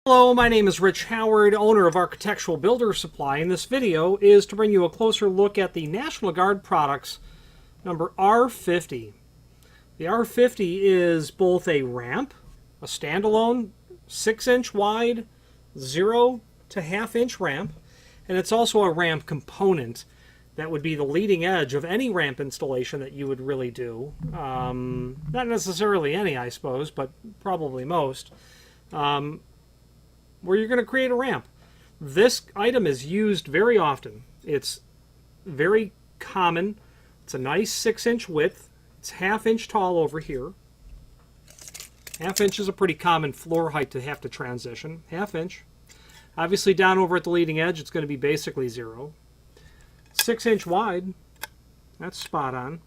Hello, my name is Rich Howard, owner of Architectural Builder Supply, and this video is to bring you a closer look at the National Guard products number R50. The R50 is both a ramp, a standalone 6-inch wide, 0 to ½ inch ramp, and it's also a ramp component that would be the leading edge of any ramp installation that you would really do. Not necessarily any, I suppose, but probably most. Where you're going to create a ramp. This item is used very often. It's very common. It's a nice 6-inch width. It's ½ inch tall over here. ½ inch is a pretty common floor height to have to transition. ½ inch. Obviously down over at the leading edge it's going to be basically 0. 6-inch wide. That's spot on.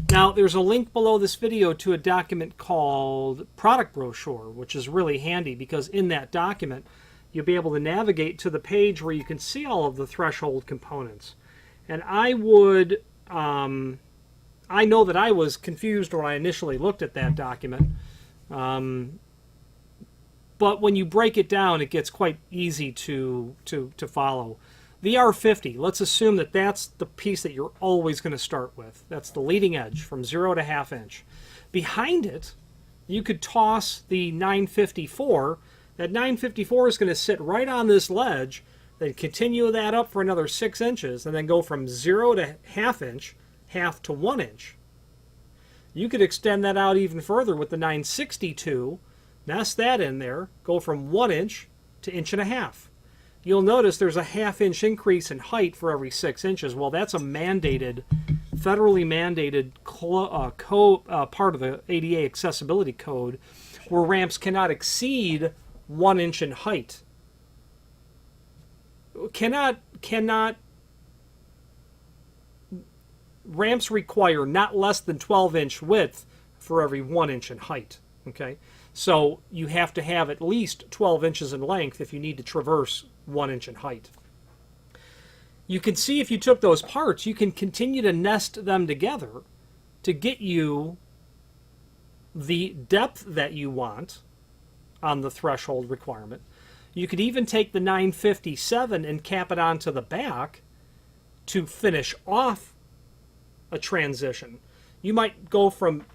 Now, there's a link below this video to a document called Product Brochure, which is really handy because in that document, you'll be able to navigate to the page where you can see all of the threshold components. And I know that I was confused when I initially looked at that document. But when you break it down, it gets quite easy to follow. The R50, let's assume that that's the piece that you're always going to start with. That's the leading edge from 0 to ½ inch. Behind it, you could toss the 954. That 954 is going to sit right on this ledge, then continue that up for another 6 inches, and then go from 0 to ½ inch, ½ to 1 inch. You could extend that out even further with the 962, nest that in there, go from 1 inch to 1.5 inches. You'll notice there's a ½ inch increase in height for every 6 inches. Well, that's a mandated, federally mandated part of the ADA accessibility code where ramps cannot exceed 1 inch in height. Ramps require not less than 12-inch width for every 1 inch in height. Okay, so you have to have at least 12 inches in length if you need to traverse 1 inch in height. You can see if you took those parts, you can continue to nest them together to get you the depth that you want on the threshold requirement. You could even take the 957 and cap it onto the back to finish off a transition. You might go from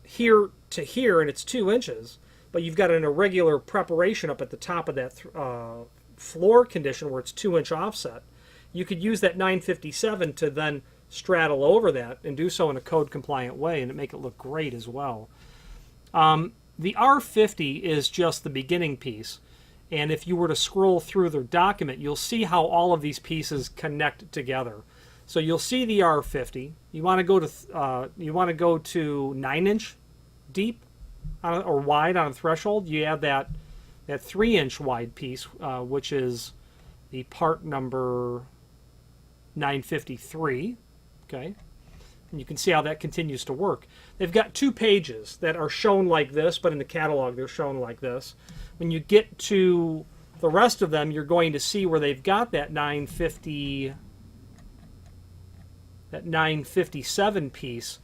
here to here and it's 2 inches, but you've got an irregular preparation up at the top of that floor condition where it's 2-inch offset. You could use that 957 to then straddle over that and do so in a code compliant way and make it look great as well. The R50 is just the beginning piece, and if you were to scroll through the document, you'll see how all of these pieces connect together. So you'll see the R50. You want to go to 9-inch deep or wide on a threshold. You add that 3-inch wide piece, which is the part number 953. Okay, and you can see how that continues to work. They've got 2 pages that are shown like this, but in the catalog they're shown like this. When you get to the rest of them, you're going to see where they've got that 957 piece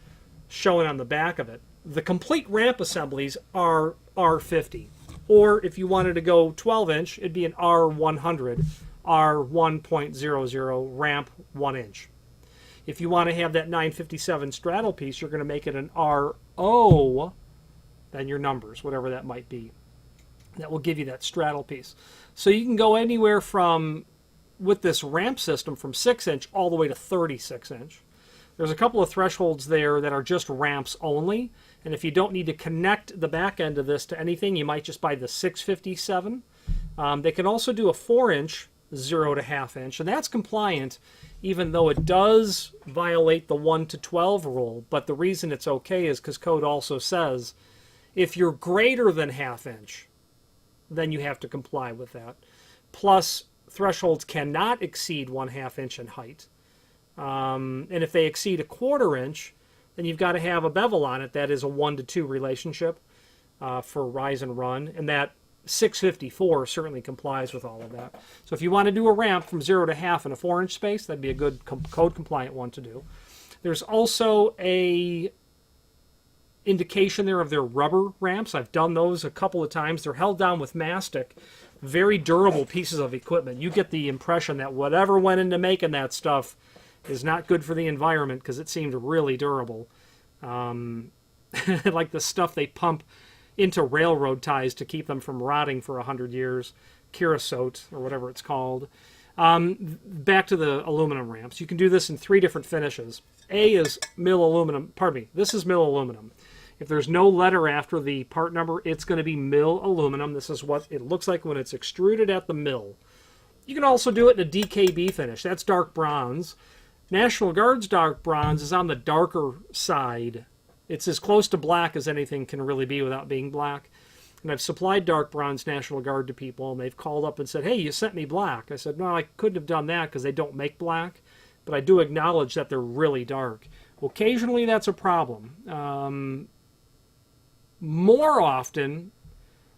showing on the back of it. The complete ramp assemblies are R50. Or if you wanted to go 12-inch, it'd be an R100, R1.00 ramp 1 inch. If you want to have that 957 straddle piece, you're going to make it an RO, then your numbers, whatever that might be. That will give you that straddle piece. So you can go anywhere from, with this ramp system, from 6-inch all the way to 36-inch. There's a couple of thresholds there that are just ramps only, and if you don't need to connect the back end of this to anything, you might just buy the 657. They can also do a 4-inch 0 to ½ inch, and that's compliant even though it does violate the 1 to 12 rule, but the reason it's okay is because code also says if you're greater than ½ inch, then you have to comply with that. Plus, thresholds cannot exceed 1/2 inch in height. And if they exceed a 1/4 inch, then you've got to have a bevel on it that is a 1 to 2 relationship for rise and run, and that 654 certainly complies with all of that. So if you want to do a ramp from 0 to ½ in a 4-inch space, that'd be a good code compliant one to do. There's also a indication there of their rubber ramps. I've done those a couple of times. They're held down with mastic. Very durable pieces of equipment. You get the impression that whatever went into making that stuff is not good for the environment because it seemed really durable. Like the stuff they pump into railroad ties to keep them from rotting for 100 years. Creosote, or whatever it's called. Back to the aluminum ramps. You can do this in 3 different finishes. A is mill aluminum. Pardon me. This is mill aluminum. If there's no letter after the part number, it's going to be mill aluminum. This is what it looks like when it's extruded at the mill. You can also do it in a DKB finish. That's dark bronze. National Guard's dark bronze is on the darker side. It's as close to black as anything can really be without being black. And I've supplied dark bronze National Guard to people, and they've called up and said, hey, you sent me black. I said, no, I couldn't have done that because they don't make black, but I do acknowledge that they're really dark. Occasionally, that's a problem. More often,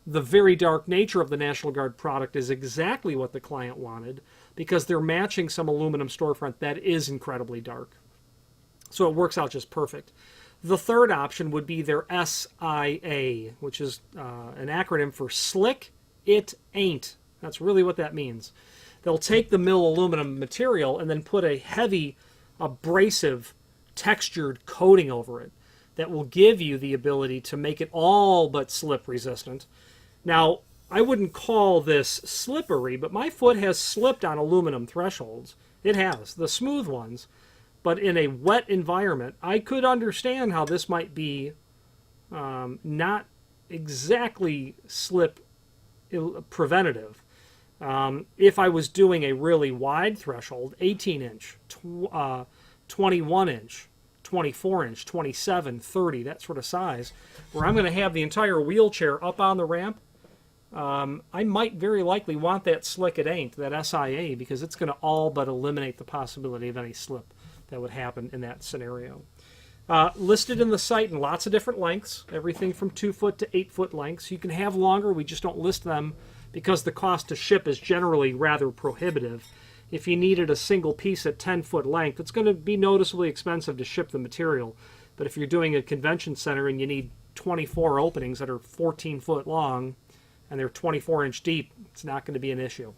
the very dark nature of the National Guard product is exactly what the client wanted because they're matching some aluminum storefront that is incredibly dark. So it works out just perfect. The third option would be their SIA, which is an acronym for Slick It Ain't. That's really what that means. They'll take the mill aluminum material and then put a heavy, abrasive, textured coating over it that will give you the ability to make it all but slip resistant. Now, I wouldn't call this slippery, but my foot has slipped on aluminum thresholds. It has, the smooth ones. But in a wet environment, I could understand how this might be not exactly slip preventative. If I was doing a really wide threshold, 18-inch, 21-inch, 24-inch, 27, 30, that sort of size, where I'm going to have the entire wheelchair up on the ramp, I might very likely want that Slick It Ain't, that SIA, because it's going to all but eliminate the possibility of any slip that would happen in that scenario. Listed in the site in lots of different lengths, everything from 2-foot to 8-foot lengths. You can have longer, we just don't list them because the cost to ship is generally rather prohibitive. If you needed a single piece at 10-foot length, it's going to be noticeably expensive to ship the material. But if you're doing a convention center and you need 24 openings that are 14-foot long and they're 24-inch deep, it's not going to be an issue,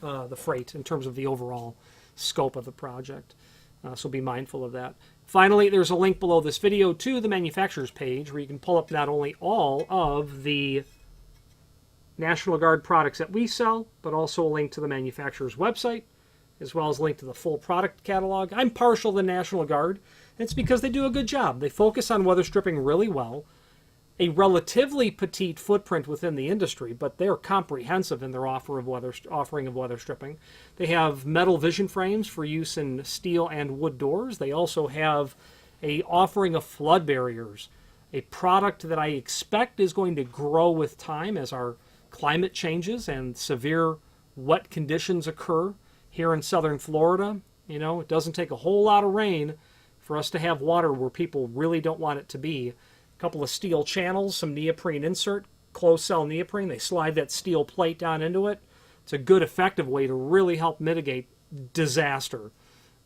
the freight, in terms of the overall scope of the project. So be mindful of that. Finally, there's a link below this video to the manufacturer's page where you can pull up not only all of the National Guard products that we sell, but also a link to the manufacturer's website, as well as a link to the full product catalog. I'm partial to the National Guard. It's because they do a good job. They focus on weather stripping really well. A relatively petite footprint within the industry, but they're comprehensive in their offering of weather stripping. They have metal vision frames for use in steel and wood doors. They also have a offering of flood barriers, a product that I expect is going to grow with time as our climate changes and severe wet conditions occur here in southern Florida. You know, it doesn't take a whole lot of rain for us to have water where people really don't want it to be. A couple of steel channels, some neoprene insert, closed cell neoprene. They slide that steel plate down into it. It's a good, effective way to really help mitigate disaster.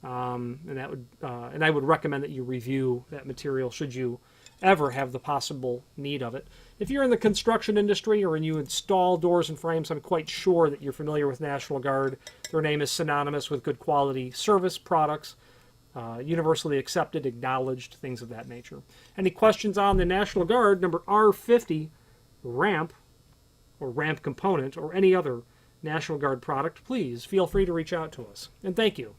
And I would recommend that you review that material should you ever have the possible need of it. If you're in the construction industry or you install doors and frames, I'm quite sure that you're familiar with National Guard. Their name is synonymous with good quality service products. Universally accepted, acknowledged, things of that nature. Any questions on the National Guard number R50 ramp or ramp component or any other National Guard product, please feel free to reach out to us. And thank you.